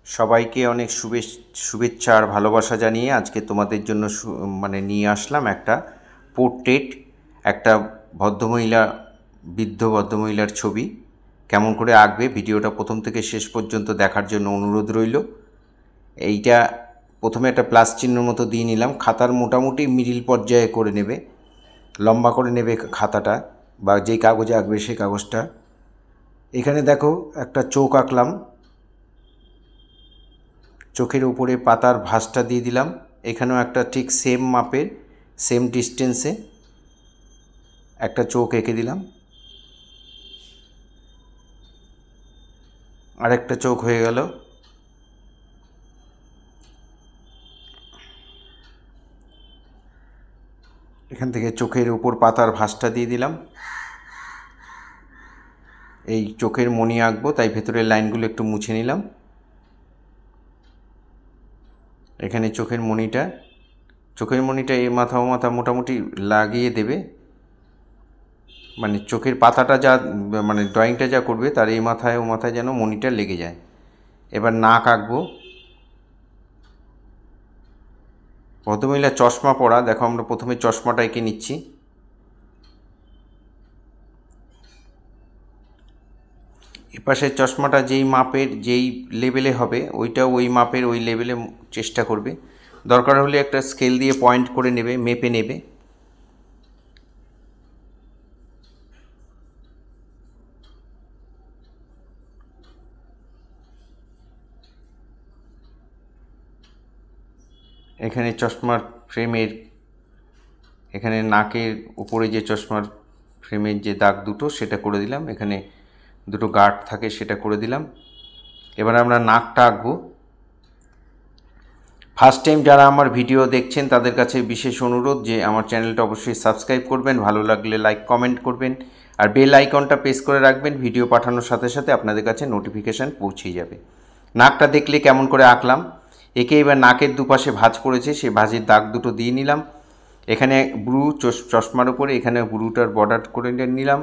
সবাইকে অনেক শুভেচ্ছা আর ভালোবাসা জানিয়ে আজকে তোমাদের জন্য নিয়ে আসলাম একটা পোর্ট্রেট, একটা ভদ্রমহিলা, বৃদ্ধ ভদ্রমহিলার ছবি। কেমন করে আঁকবে ভিডিওটা প্রথম থেকে শেষ পর্যন্ত দেখার জন্য অনুরোধ রইল। এইটা প্রথমে একটা প্লাস চিহ্নের মতো দিয়ে নিলাম। খাতার মোটামুটি মিডিল পর্যায়ে করে নেবে, লম্বা করে নেবে খাতাটা, বা যেই কাগজে আঁকবে সেই কাগজটা। এখানে দেখো একটা চোখ আঁকলাম, চোখের উপরে পাতার ভাঁজটা দিয়ে দিলাম। এখানেও একটা ঠিক সেম মাপের, সেম ডিস্টেন্সে একটা চোখ এঁকে দিলাম। আরেকটা চোখ হয়ে গেল। এখান থেকে চোখের উপর পাতার ভাঁজটা দিয়ে দিলাম। এই চোখের মণি আঁকবো, তাই ভেতরের লাইনগুলো একটু মুছে নিলাম। এখানে চোখের মণিটা এই মাথা ও মাথা মোটামুটি লাগিয়ে দেবে, চোখের পাতাটা যা ড্রয়িংটা যা করবে তার এই মাথায় ও মাথায় যেন মণিটা লেগে যায়। এবার নাক আঁকবো। ভদ্রমহিলা চশমা পরা, দেখো আমরা প্রথমে চশমাটা এঁকে নিচ্ছি। এপাশের চশমাটা যেই মাপের যেই লেভেলে হবে ওইটাও ওই মাপের ওই লেভেলে চেষ্টা করবে। দরকার হলে একটা স্কেল দিয়ে পয়েন্ট করে নেবে, মেপে নেবে। এখানে চশমার ফ্রেমের, এখানে নাকের উপরে যে চশমার ফ্রেমের যে দাগ দুটো সেটা করে দিলাম। এখানে দুটো গার্ড থাকে সেটা করে দিলাম। এবার আমরা নাকটা আঁকবো। ফার্স্ট টাইম যারা আমার ভিডিও দেখছেন তাদের কাছে বিশেষ অনুরোধ যে আমার চ্যানেলটা অবশ্যই সাবস্ক্রাইব করবেন, ভালো লাগলে লাইক কমেন্ট করবেন, আর বেল আইকনটা প্রেস করে রাখবেন। ভিডিও পাঠানোর সাথে সাথে আপনাদের কাছে নোটিফিকেশান পৌঁছে যাবে। নাকটা দেখলে কেমন করে আঁকলাম। একে এবার নাকের দুপাশে ভাঁজ পড়েছে, সেই ভাঁজের দাগ দুটো দিয়ে নিলাম। এখানে ব্রু, চশমার উপরে এখানে ব্রুটার বর্ডার করে নিলাম।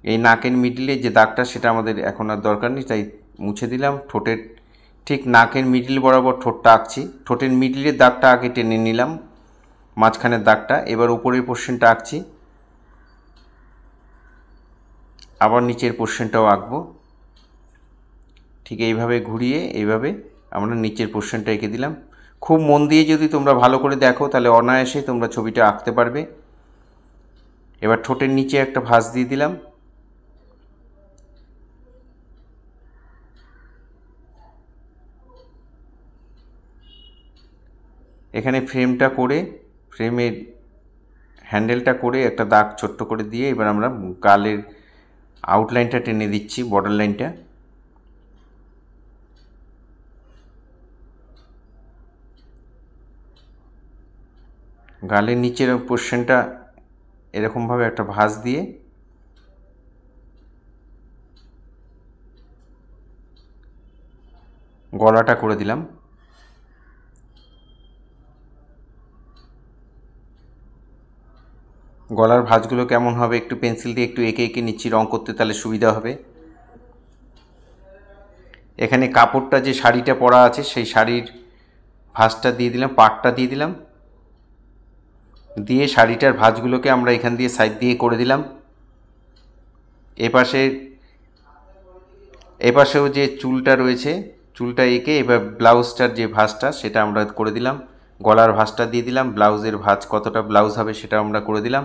এই নাকের মিডিলে যে দাগটা সেটা আমাদের এখন আর দরকার নেই, তাই মুছে দিলাম। ঠোঁটের ঠিক নাকের মিডিল বরাবর ঠোঁটটা আঁকছি। ঠোঁটের মিডিলের দাগটা আগে টেনে নিলাম, মাঝখানের দাগটা। এবার উপরের পোর্শনটা আঁকছি, আবার নিচের পোর্শনটাও আঁকবো। ঠিক এইভাবে ঘুরিয়ে এইভাবে আমরা নিচের পোর্শনটা এঁকে দিলাম। খুব মন দিয়ে যদি তোমরা ভালো করে দেখো তাহলে অনায়াসে তোমরা ছবিটা আঁকতে পারবে। এবার ঠোঁটের নিচে একটা ভাঁজ দিয়ে দিলাম। এখানে ফ্রেমটা করে, ফ্রেমের হ্যান্ডেলটা করে একটা দাগ ছোট্ট করে দিয়ে এবার আমরা গালের আউটলাইনটা টেনে দিচ্ছি, বর্ডার লাইনটা। গালের নিচের পোর্শনটা এরকমভাবে একটা ভাঁজ দিয়ে গলাটা করে দিলাম। গলার ভাঁজগুলো কেমন হবে একটু পেন্সিল দিয়ে একটু এঁকে এঁকে নিচ্ছি, রং করতে তাহলে সুবিধা হবে। এখানে কাপড়টা যে শাড়িটা পরা আছে সেই শাড়ির ভাঁজটা দিয়ে দিলাম, পাটটা দিয়ে দিলাম। দিয়ে শাড়িটার ভাঁজগুলোকে আমরা এখান দিয়ে সাইড দিয়ে করে দিলাম। এপাশেও যে চুলটা রয়েছে, চুলটা এঁকে এবার ব্লাউজটার যে ভাঁজটা সেটা আমরা করে দিলাম। গলার ভাঁজটা দিয়ে দিলাম, ব্লাউজের ভাঁজ কতটা ব্লাউজ হবে সেটা আমরা করে দিলাম।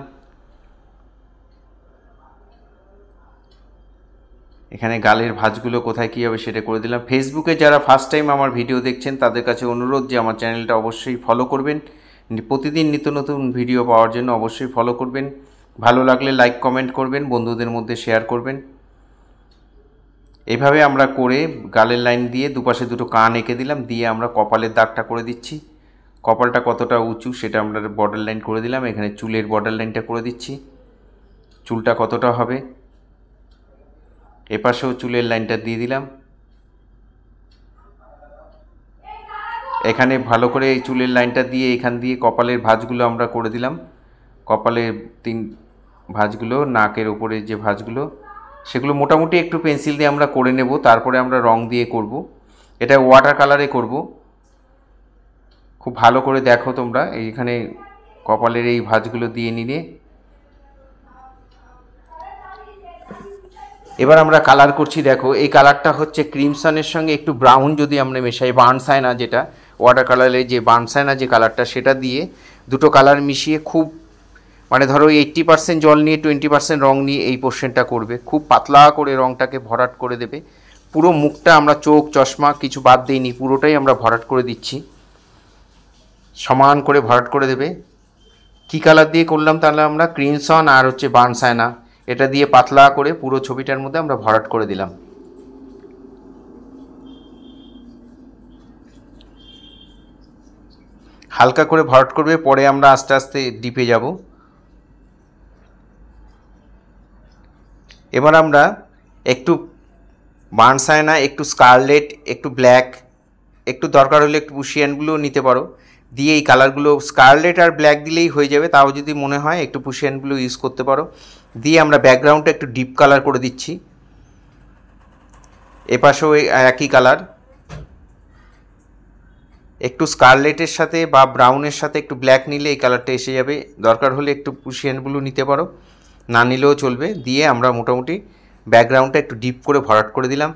এখানে গালের ভাঁজগুলো কোথায় কী হবে সেটা করে দিলাম। ফেসবুকে যারা ফার্স্ট টাইম আমার ভিডিও দেখছেন তাদের কাছে অনুরোধ যে আমার চ্যানেলটা অবশ্যই ফলো করবেন। প্রতিদিন নিত্য নতুন ভিডিও পাওয়ার জন্য অবশ্যই ফলো করবেন। ভালো লাগলে লাইক কমেন্ট করবেন, বন্ধুদের মধ্যে শেয়ার করবেন। এইভাবে আমরা করে গালের লাইন দিয়ে দুপাশে দুটো কান এঁকে দিলাম, দিয়ে আমরা কপালের দাগটা করে দিচ্ছি। কপালটা কতটা উঁচু সেটা আমরা বর্ডার লাইন করে দিলাম। এখানে চুলের বর্ডার লাইনটা করে দিচ্ছি, চুলটা কতটা হবে। এপাশেও চুলের লাইনটা দিয়ে দিলাম। এখানে ভালো করে এই চুলের লাইনটা দিয়ে এখান দিয়ে কপালের ভাঁজগুলো আমরা করে দিলাম। কপালের তিন ভাঁজগুলো, নাকের উপরে যে ভাঁজগুলো সেগুলো মোটামুটি একটু পেন্সিল দিয়ে আমরা করে নেব, তারপরে আমরা রং দিয়ে করব। এটা ওয়াটার কালারে করব। খুব ভালো করে দেখো তোমরা, এইখানে কপালের এই ভাঁজগুলো দিয়ে নিলে এবার আমরা কালার করছি। দেখো এই কালারটা হচ্ছে ক্রিমসনের সঙ্গে একটু ব্রাউন যদি আমরা মেশাই, বার্নসাইনা যেটা ওয়াটার কালারের যে বার্নসাইনা যে কালারটা, সেটা দিয়ে দুটো কালার মিশিয়ে খুব মানে ধরো 80% জল নিয়ে 20% রং নিয়ে এই পোর্শনটা করবে। খুব পাতলা করে রংটাকে ভরাট করে দেবে। পুরো মুখটা আমরা চোখ চশমা কিছু বাদ দিইনি, পুরোটাই আমরা ভরাট করে দিচ্ছি, সমান করে ভরাট করে দেবে। কি কালার দিয়ে করলাম তাহলে আমরা? ক্রিমসন আর হচ্ছে বার্নসাইনা, এটা দিয়ে পাতলা করে পুরো ছবিটার মধ্যে আমরা ভরাট করে দিলাম। হালকা করে ভরাট করবে, পরে আমরা আস্তে আস্তে ডিপে যাব। এবার আমরা একটু বার্নসাইনা, একটু স্কারলেট, একটু ব্ল্যাক, একটু দরকার হলে একটু পুশিয়ানগুলো নিতে পারো, দিয়ে এই কালারগুলো স্কারলেট আর ব্ল্যাক দিলেই হয়ে যাবে। তাও যদি মনে হয় একটু পুশিয়ানগুলো ইউজ করতে পারো। দিয়ে আমরা ব্যাকগ্রাউন্ডটা একটু ডিপ কালার করে দিচ্ছি। এপাশেও একই কালার, একটু স্কারলেটের সাথে বা ব্রাউনের সাথে একটু ব্ল্যাক নিলে এই কালারটা এসে যাবে। দরকার হলে একটু পুশিয়ানগুলো নিতে পারো, না নিলেও চলবে। দিয়ে আমরা মোটামুটি ব্যাকগ্রাউন্ডটা একটু ডিপ করে ভরাট করে দিলাম।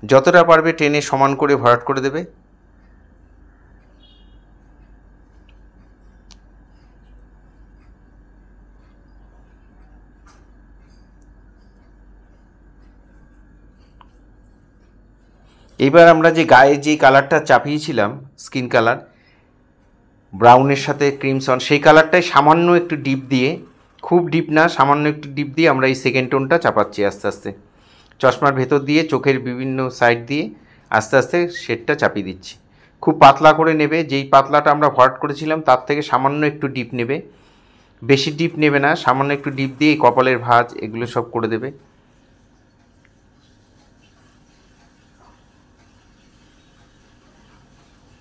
যতটা পারবে টেনে সমান করে ভরাট করে দেবে। এবার আমরা যে গায়ে যে কালারটা চাপিয়েছিলাম, স্কিন কালার ব্রাউনের সাথে ক্রিমসন, সেই কালারটাই সামান্য একটু ডিপ দিয়ে, খুব ডিপ না, সামান্য একটু ডিপ দিয়ে আমরা এই সেকেন্ড টোনটা চাপাচ্ছি আস্তে আস্তে। চশমার ভেতর দিয়ে চোখের বিভিন্ন সাইড দিয়ে আস্তে আস্তে শেডটা চাপিয়ে দিচ্ছি। খুব পাতলা করে নেবে, যেই পাতলাটা আমরা ভরাট করেছিলাম তার থেকে সামান্য একটু ডিপ নেবে, বেশি ডিপ নেবে না, সামান্য একটু ডিপ দিয়ে কপালের ভাঁজ এগুলো সব করে দেবে।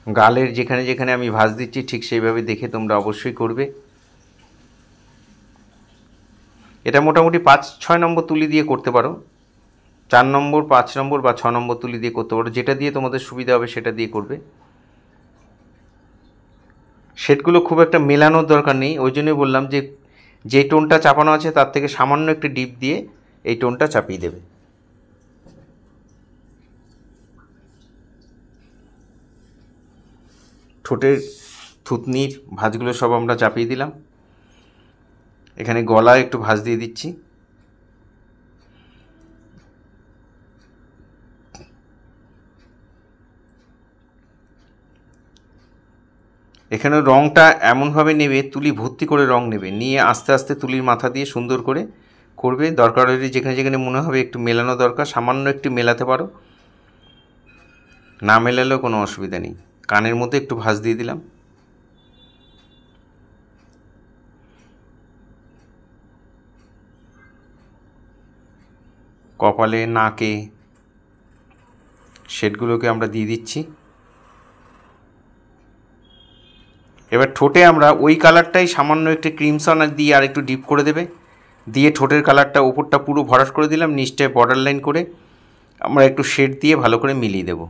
গালের যেখানে যেখানে আমি ভাঁজ দিচ্ছি ঠিক সেইভাবে দেখে তোমরা অবশ্যই করবে। এটা মোটামুটি 5-6 নম্বর তুলি দিয়ে করতে পারো, 4 নম্বর, 5 নম্বর বা 6 নম্বর তুলি দিয়ে করতে পারো, যেটা দিয়ে তোমাদের সুবিধা হবে সেটা দিয়ে করবে। শেডগুলো খুব একটা মেলানোর দরকার নেই, ওই জন্যই বললাম যে টোনটা চাপানো আছে তার থেকে সামান্য একটু ডিপ দিয়ে এই টোনটা চাপিয়ে দেবে। ঠোঁটের থুতনির ভাঁজগুলো সব আমরা চাপিয়ে দিলাম। এখানে গলায় একটু ভাঁজ দিয়ে দিচ্ছি। এখানে রঙটা এমনভাবে নেবে, তুলি ভর্তি করে রং নেবে, নিয়ে আস্তে আস্তে তুলির মাথা দিয়ে সুন্দর করে করবে। দরকার হলে যেখানে যেখানে মনে হবে একটু মেলানো দরকার সামান্য একটু মেলাতে পারো, না মেলালেও কোনো অসুবিধা নেই। কানের মধ্যে একটু ভাঁজ দিয়ে দিলাম। কপালে, নাকে শেডগুলোকে আমরা দিয়ে দিচ্ছি। এবার ঠোঁটে আমরা ওই কালারটাই সামান্য একটু ক্রিমসন দিয়ে আর একটু ডিপ করে দেবে, দিয়ে ঠোঁটের কালারটা উপরটা পুরো ভরাট করে দিলাম, নিচটায় বর্ডার লাইন করে আমরা একটু শেড দিয়ে ভালো করে মিলিয়ে দেব।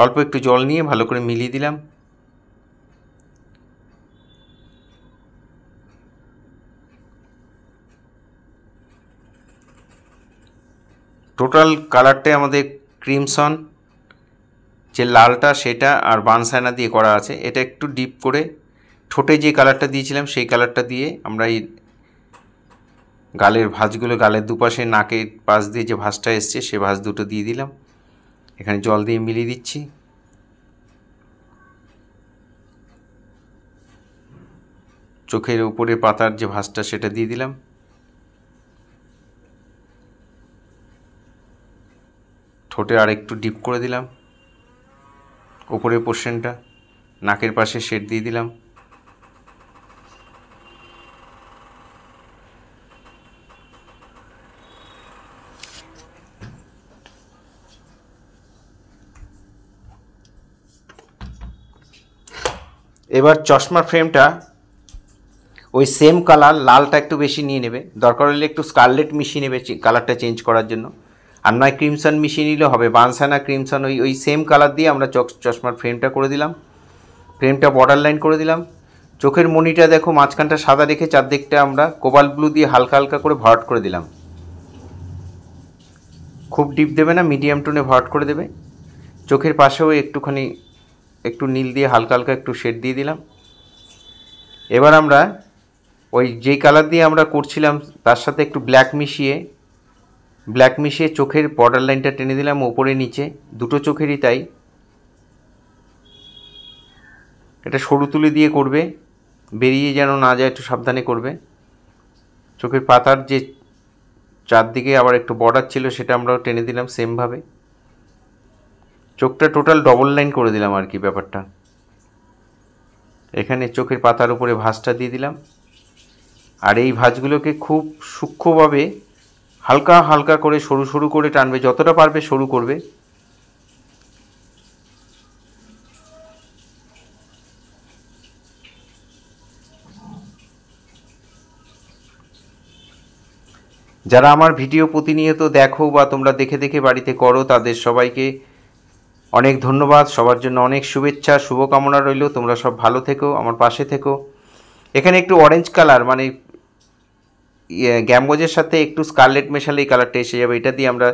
অল্প একটু জল নিয়ে ভালো করে মিলিয়ে দিলাম। টোটাল কালারটাই আমাদের ক্রিমসন যে লালটা সেটা আর বার্নসাইনা দিয়ে করা আছে। এটা একটু ডিপ করে ঠোঁটে যে কালারটা দিয়েছিলাম সেই কালারটা দিয়ে আমরা এই গালের ভাঁজগুলো, গালের দুপাশে নাকের পাশ দিয়ে যে ভাঁজটা এসছে সে ভাঁজ দুটো দিয়ে দিলাম। এখানে জল দিয়ে মিলিয়ে দিচ্ছি। চোখের উপরে পাতার যে ভাঁজটা সেটা দিয়ে দিলাম। ঠোঁটে আর একটু ডিপ করে দিলাম, উপরের পোর্শনটা নাকের পাশে শেড দিয়ে দিলাম। এবার চশমার ফ্রেমটা ওই সেম কালার, লালটা একটু বেশি নিয়ে নেবে, দরকার হলে একটু স্কারলেট মিশিয়ে নেবে কালারটা চেঞ্জ করার জন্য। আর নয় ক্রিমসন মিশিয়ে নিলে হবে, বানসানা ক্রিমসন ওই সেম কালার দিয়ে আমরা চশমার ফ্রেমটা করে দিলাম, ফ্রেমটা বর্ডার লাইন করে দিলাম। চোখের মনিটা দেখো মাঝখানটা সাদা রেখে চারদিকটা আমরা কোবাল্ট ব্লু দিয়ে হালকা হালকা করে ভরাট করে দিলাম। খুব ডিপ দেবে না, মিডিয়াম টোনে ভরাট করে দেবে। চোখের পাশেও একটুখানি একটু নীল দিয়ে হালকা হালকা একটু শেড দিয়ে দিলাম। এবার আমরা ওই যেই কালার দিয়ে আমরা করছিলাম তার সাথে একটু ব্ল্যাক মিশিয়ে চোখের বর্ডার লাইনটা টেনে দিলাম ওপরে নিচে, দুটো চোখেরই তাই। এটা সরু তুলি দিয়ে করবে, বেরিয়ে যেন না যায় একটু সাবধানে করবে। চোখের পাতার যে চারদিকে আবার একটু বর্ডার ছিল সেটা আমরাও টেনে দিলাম সেমভাবে। চোখটা টোটাল ডবল লাইন করে দিলাম আর কি ব্যাপারটা। এখানে চোখের পাতার উপরে ভাঁজটা দিয়ে দিলাম। আর এই ভাঁজগুলোকে খুব সূক্ষ্মভাবে হালকা হালকা করে সরু সরু করে টানবে, যতটা পারবে সরু করবে। যারা আমার ভিডিও প্রতিনিয়ত দেখো বা তোমরা দেখে দেখে বাড়িতে করো, তাদের সবাইকে অনেক ধন্যবাদ, সবার জন্য অনেক শুভেচ্ছা, শুভকামনা রইল। তোমরা সব ভালো থেকো, আমার পাশে থেকো। এখানে একটু অরেঞ্জ কালার মানে গ্যাম্বোজের সাথে একটু স্কারলেট মেশালে এই কালারটা এসে যাবে। এটা দিয়ে আমরা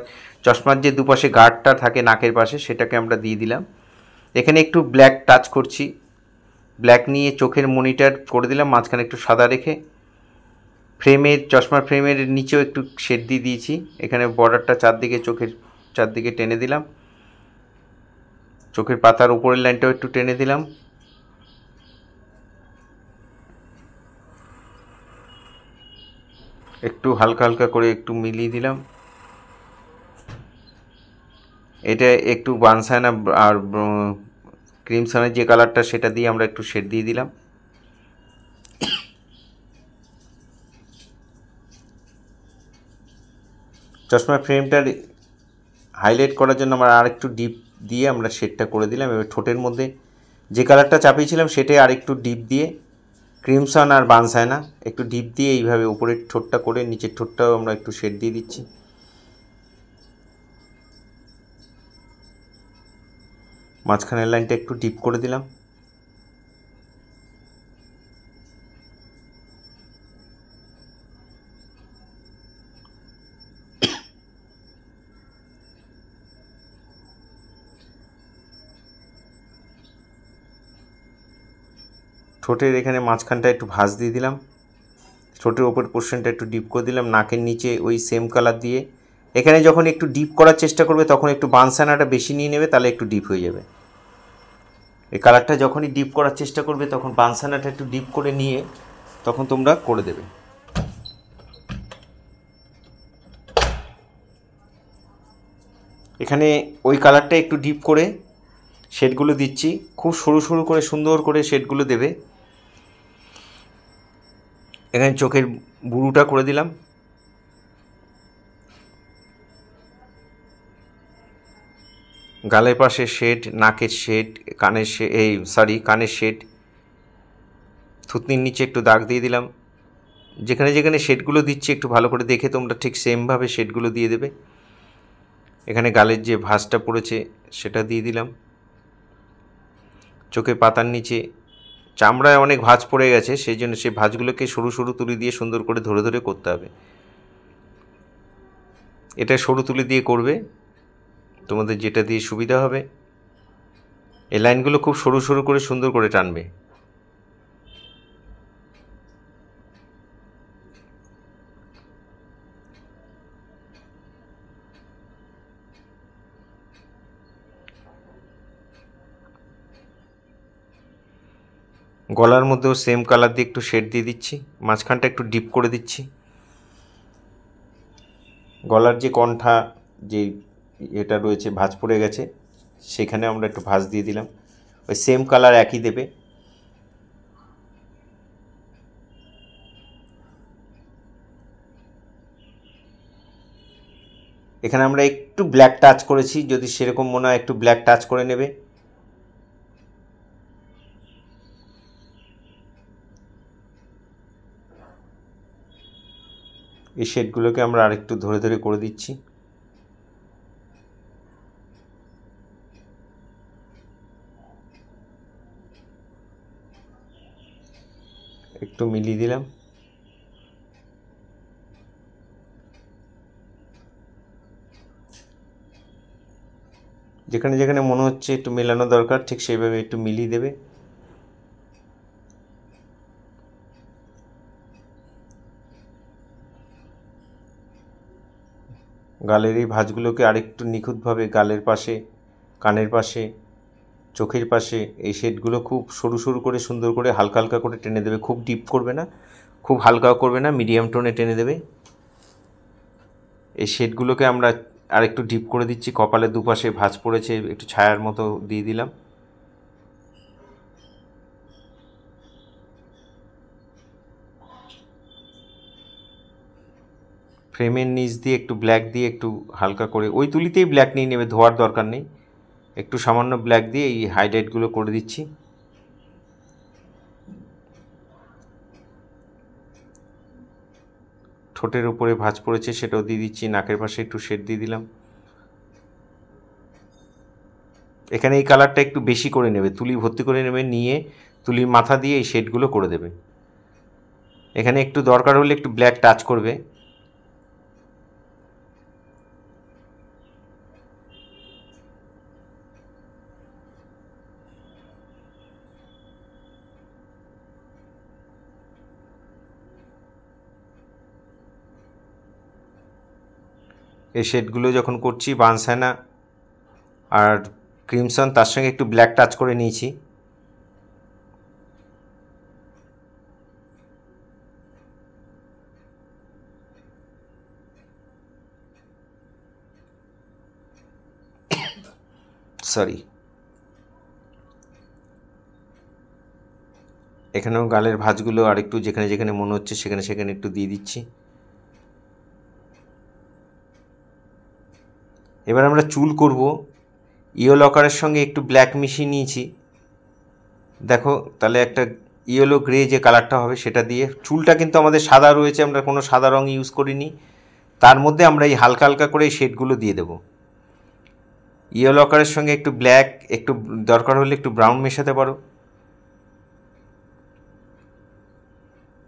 চশমার যে দুপাশে গার্ডটা থাকে নাকের পাশে সেটাকে আমরা দিয়ে দিলাম। এখানে একটু ব্ল্যাক টাচ করছি, ব্ল্যাক নিয়ে চোখের মনিটর করে দিলাম, মাঝখানে একটু সাদা রেখে। চশমার ফ্রেমের নিচেও একটু শেড দিয়ে দিয়েছি। এখানে বর্ডারটা চারদিকে চোখের চারদিকে টেনে দিলাম। চোখের পাতার উপরের লাইনটাও একটু টেনে দিলাম। একটু হালকা হালকা করে একটু মিলিয়ে দিলাম। এটা একটু বানসানা আর ক্রিমসনের যে কালারটা সেটা দিয়ে আমরা একটু শেড দিয়ে দিলাম। চশমার ফ্রেমটার হাইলাইট করার জন্য আমরা আর একটু ডিপ দিয়ে আমরা শেডটা করে দিলাম। এবার ঠোঁটের মধ্যে যে কালারটা চাপিয়েছিলাম সেটাই আর একটু ডিপ দিয়ে ক্রিমসন আর বানসানা একটু ডিপ দিয়ে এইভাবে উপরের ঠোঁটটা করে নিচের ঠোঁটটাও আমরা একটু শেড দিয়ে দিচ্ছি। মাঝখানের লাইনটা একটু ডিপ করে দিলাম। ঠোঁটের এখানে মাঝখানটা একটু ভাঁজ দিয়ে দিলাম। ঠোঁটের ওপর পোর্শনটা একটু ডিপ করে দিলাম। নাকের নিচে ওই সেম কালার দিয়ে এখানে যখন একটু ডিপ করার চেষ্টা করবে তখন একটু বানসানাটা বেশি নিয়ে নেবে, তাহলে একটু ডিপ হয়ে যাবে। এই কালারটা যখনই ডিপ করার চেষ্টা করবে তখন বানসানাটা একটু ডিপ করে নিয়ে তখন তোমরা করে দেবে। এখানে ওই কালারটা একটু ডিপ করে শেডগুলো দিচ্ছি, খুব সরু সরু করে সুন্দর করে শেডগুলো দেবে। এখানে চোখের বুরুটা করে দিলাম। গালের পাশে শেড, নাকের শেড, কানের কানের শেড, থুতনির নিচে একটু দাগ দিয়ে দিলাম। যেখানে যেখানে শেডগুলো দিচ্ছি একটু ভালো করে দেখে তোমরা ঠিক সেমভাবে শেডগুলো দিয়ে দেবে। এখানে গালের যে ভাঁজটা পড়েছে সেটা দিয়ে দিলাম। চোখের পাতার নিচে চামড়ায় অনেক ভাঁজ পড়ে গেছে, সেই জন্য সেই ভাঁজগুলোকে সরু সরু তুলি দিয়ে সুন্দর করে ধরে ধরে করতে হবে। এটা সরু তুলি দিয়ে করবে, তোমাদের যেটা দিয়ে সুবিধা হবে। এই লাইনগুলো খুব সরু সরু করে সুন্দর করে টানবে। গলার মধ্যেও সেম কালার দিয়ে একটু শেড দিয়ে দিচ্ছি, মাঝখানটা একটু ডিপ করে দিচ্ছি। গলার যে কণ্ঠা যে এটা রয়েছে ভাঁজ পড়ে গেছে সেখানে আমরা একটু ভাঁজ দিয়ে দিলাম, ওই সেম কালার একই দেবে। এখানে আমরা একটু ব্ল্যাক টাচ করেছি, যদি সেরকম মনে হয় একটু ব্ল্যাক টাচ করে নেবে। এই শেডগুলোকে আমরা আরেকটু ধরে ধরে করে দিচ্ছি। একটু মিলিয়ে দিলাম। যেখানে যেখানে মনে হচ্ছে একটু মেলানো দরকার ঠিক সেইভাবে একটু মিলিয়ে দেবে। গালের এই ভাঁজগুলোকে আরেকটু নিখুঁতভাবে গালের পাশে, কানের পাশে, চোখের পাশে এই শেডগুলো খুব সরু সরু করে সুন্দর করে হালকা হালকা করে টেনে দেবে। খুব ডিপ করবে না, খুব হালকাও করবে না, মিডিয়াম টোনে টেনে দেবে। এই শেডগুলোকে আমরা আরেকটু ডিপ করে দিচ্ছি। কপালের দুপাশে ভাঁজ পড়েছে, একটু ছায়ার মতো দিয়ে দিলাম। ফ্রেমের নিচ দিয়ে একটু ব্ল্যাক দিয়ে একটু হালকা করে, ওই তুলিতেই ব্ল্যাক নিয়ে নেবে, ধোয়ার দরকার নেই। একটু সামান্য ব্ল্যাক দিয়ে এই হাইলাইটগুলো করে দিচ্ছি। ঠোঁটের উপরে ভাঁজ পড়েছে সেটাও দিয়ে দিচ্ছি। নাকের পাশে একটু শেড দিয়ে দিলাম। এখানে এই কালারটা একটু বেশি করে নেবে, তুলি ভর্তি করে নেবে, নিয়ে তুলির মাথা দিয়ে এই শেডগুলো করে দেবে। এখানে একটু দরকার হলে একটু ব্ল্যাক টাচ করবে। এই শেডগুলো যখন করছি বানসানা আর ক্রিমসন তার সঙ্গে একটু ব্ল্যাক টাচ করে নিয়েছি। সরি, এখানেও গালের ভাঁজগুলো আর একটু যেখানে যেখানে মনে হচ্ছে সেখানে সেখানে একটু দিয়ে দিচ্ছি। এবার আমরা চুল করব। ইয়েলো লকারের সঙ্গে একটু ব্ল্যাক মিশিয়ে নিয়েছি, দেখো তাহলে একটা ইয়েলো গ্রে যে কালারটা হবে সেটা দিয়ে। চুলটা কিন্তু আমাদের সাদা রয়েছে, আমরা কোনো সাদা রঙ ইউজ করিনি। তার মধ্যে আমরা এই হালকা হালকা করে এই শেডগুলো দিয়ে দেবো। ইয়েলো লকারের সঙ্গে একটু ব্ল্যাক, একটু দরকার হলে একটু ব্রাউন মেশাতে পারো,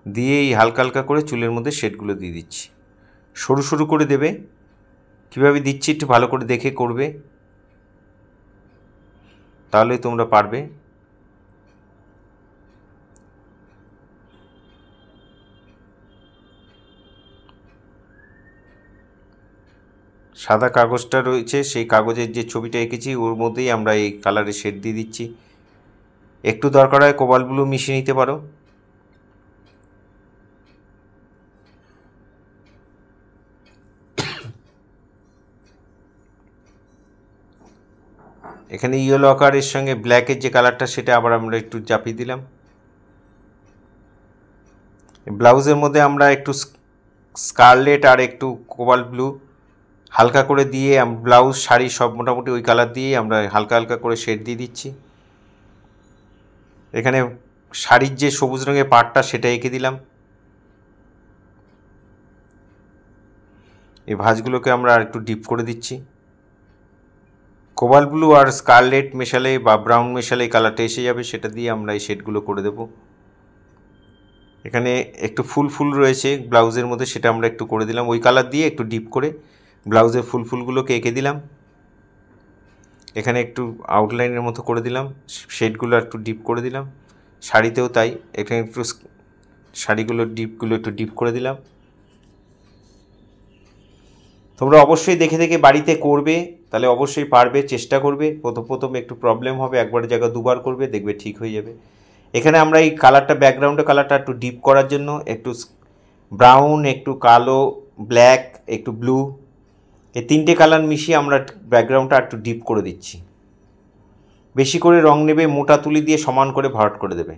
দিয়ে এই হালকা হালকা করে চুলের মধ্যে শেডগুলো দিয়ে দিচ্ছি। সরু সরু করে দেবে। কীভাবে দিচ্ছি একটু ভালো করে দেখে করবে, তাহলেই তোমরা পারবে। সাদা কাগজটা রয়েছে, সেই কাগজের যে ছবিটা এঁকেছি ওর মধ্যেই আমরা এই কালারের শেড দিয়ে দিচ্ছি। একটু দরকার হয় কোবাল্ট ব্লু মিশিয়ে নিতে পারো। এখানে ইয়েলো আকারের সঙ্গে ব্ল্যাকের যে কালারটা সেটা আবার আমরা একটু চাপিয়ে দিলাম। ব্লাউজের মধ্যে আমরা একটু স্কারলেট আর একটু কোবাল্ট ব্লু হালকা করে দিয়ে ব্লাউজ শাড়ি সব মোটামুটি ওই কালার দিয়েই আমরা হালকা হালকা করে শেড দিয়ে দিচ্ছি। এখানে শাড়ির যে সবুজ রঙের পাড়টা সেটা এঁকে দিলাম। এই ভাঁজগুলোকে আমরা আর একটু ডিপ করে দিচ্ছি। কোবাল্ট ব্লু আর স্কারলেট মেশালে বা ব্রাউন মেশালে এই কালারটা এসে যাবে, সেটা দিয়ে আমরা এই শেডগুলো করে দেব। এখানে একটু ফুল ফুল রয়েছে ব্লাউজের মধ্যে, সেটা আমরা একটু করে দিলাম। ওই কালার দিয়ে একটু ডিপ করে ব্লাউজের ফুল ফুলগুলোকে এঁকে দিলাম। এখানে একটু আউটলাইনের মতো করে দিলাম, শেডগুলো একটু ডিপ করে দিলাম। শাড়িতেও তাই, এখানে একটু শাড়িগুলোর ডিপগুলো একটু ডিপ করে দিলাম। তোমরা অবশ্যই দেখে দেখে বাড়িতে করবে, তাহলে অবশ্যই পারবে। চেষ্টা করবে, প্রথম একটু প্রবলেম হবে, একবারের জায়গা দুবার করবে, দেখবে ঠিক হয়ে যাবে। এখানে আমরা এই কালারটা, ব্যাকগ্রাউন্ডের কালারটা একটু ডিপ করার জন্য একটু ব্রাউন, একটু কালো, ব্ল্যাক, একটু ব্লু, এই তিনটে কালার মিশিয়ে আমরা ব্যাকগ্রাউন্ডটা একটু ডিপ করে দিচ্ছি। বেশি করে রং নেবে, মোটা তুলি দিয়ে সমান করে ভরাট করে দেবে।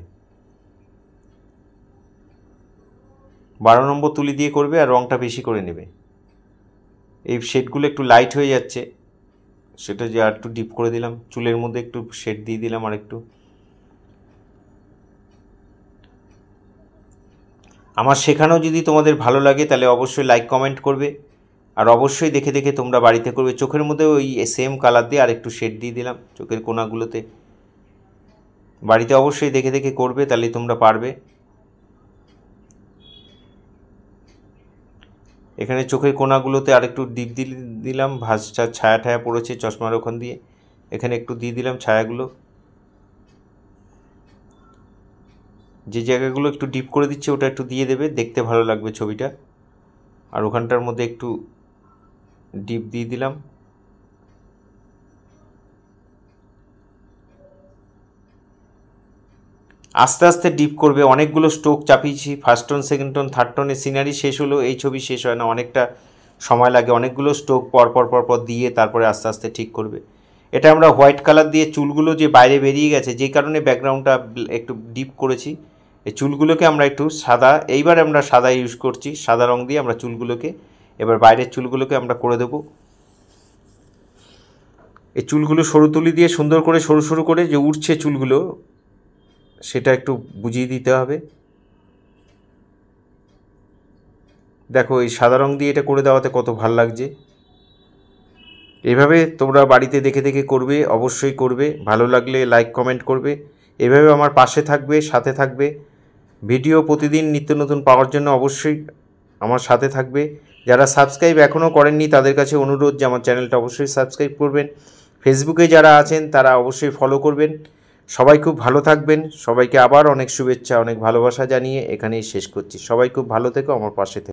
12 নম্বর তুলি দিয়ে করবে আর রংটা বেশি করে নেবে। এই শেডগুলো একটু লাইট হয়ে যাচ্ছে, সেটা যে আর একটু ডিপ করে দিলাম। চুলের মধ্যে একটু শেড দিয়ে দিলাম আর একটু। আমার শেখানো যদি তোমাদের ভালো লাগে তাহলে অবশ্যই লাইক কমেন্ট করবে, আর অবশ্যই দেখে দেখে তোমরা বাড়িতে করবে। চোখের মধ্যে ওই সেম কালার দিয়ে আর একটু শেড দিয়ে দিলাম চোখের কোনাগুলোতে। বাড়িতে অবশ্যই দেখে দেখে করবে, তাহলে তোমরা পারবে। এখানে চোখের কোনাগুলোতে আরেকটু ডিপ দিলাম, ভাঁজটা ছায়া ঠায়া পড়েছে চশমার ওখান দিয়ে, এখানে একটু দিয়ে দিলাম ছায়াগুলো। যে জায়গাগুলো একটু ডিপ করে দিচ্ছে ওটা একটু দিয়ে দেবে, দেখতে ভালো লাগবে ছবিটা। আর ওখানটার মধ্যে একটু ডিপ দিয়ে দিলাম। আস্তে আস্তে ডিপ করবে, অনেকগুলো স্ট্রোক চাপিয়েছি, first tone, second tone, third টোনে সিনারি শেষ হলো, এই ছবি শেষ হয় না, অনেকটা সময় লাগে, অনেকগুলো স্ট্রোক পর দিয়ে তারপরে আস্তে আস্তে ঠিক করবে। এটা আমরা হোয়াইট কালার দিয়ে চুলগুলো যে বাইরে বেরিয়ে গেছে, যে কারণে ব্যাকগ্রাউন্ডটা একটু ডিপ করেছি, এই চুলগুলোকে আমরা একটু সাদা, এইবার আমরা সাদা ইউজ করছি, সাদা রং দিয়ে আমরা চুলগুলোকে, এবার বাইরের চুলগুলোকে আমরা করে দেবো। এই চুলগুলো সরু তুলি দিয়ে সুন্দর করে সরু সরু করে যে উঠছে চুলগুলো, সেটা একটু বুঝিয়ে দিতে হবে। দেখো এই সাদা রং দিয়ে এটা করে দেওয়াতে কত ভাল লাগছে। এভাবে তোমরা বাড়িতে দেখে দেখে করবে, অবশ্যই করবে, ভালো লাগলে লাইক কমেন্ট করবে, এভাবে আমার পাশে থাকবে, সাথে থাকবে। ভিডিও প্রতিদিন নিত্য নতুন পাওয়ার জন্য অবশ্যই আমার সাথে থাকবে। যারা সাবস্ক্রাইব এখনও করেননি তাদের কাছে অনুরোধ যে আমার চ্যানেলটা অবশ্যই সাবস্ক্রাইব করবেন। ফেসবুকে যারা আছেন তারা অবশ্যই ফলো করবেন। সবাই খুব ভালো থাকবেন। সবাইকে আবার অনেক শুভেচ্ছা, অনেক ভালোবাসা জানিয়ে এখানেই শেষ করছি। সবাই খুব ভালো থেকো, আমার পাশে থেকো।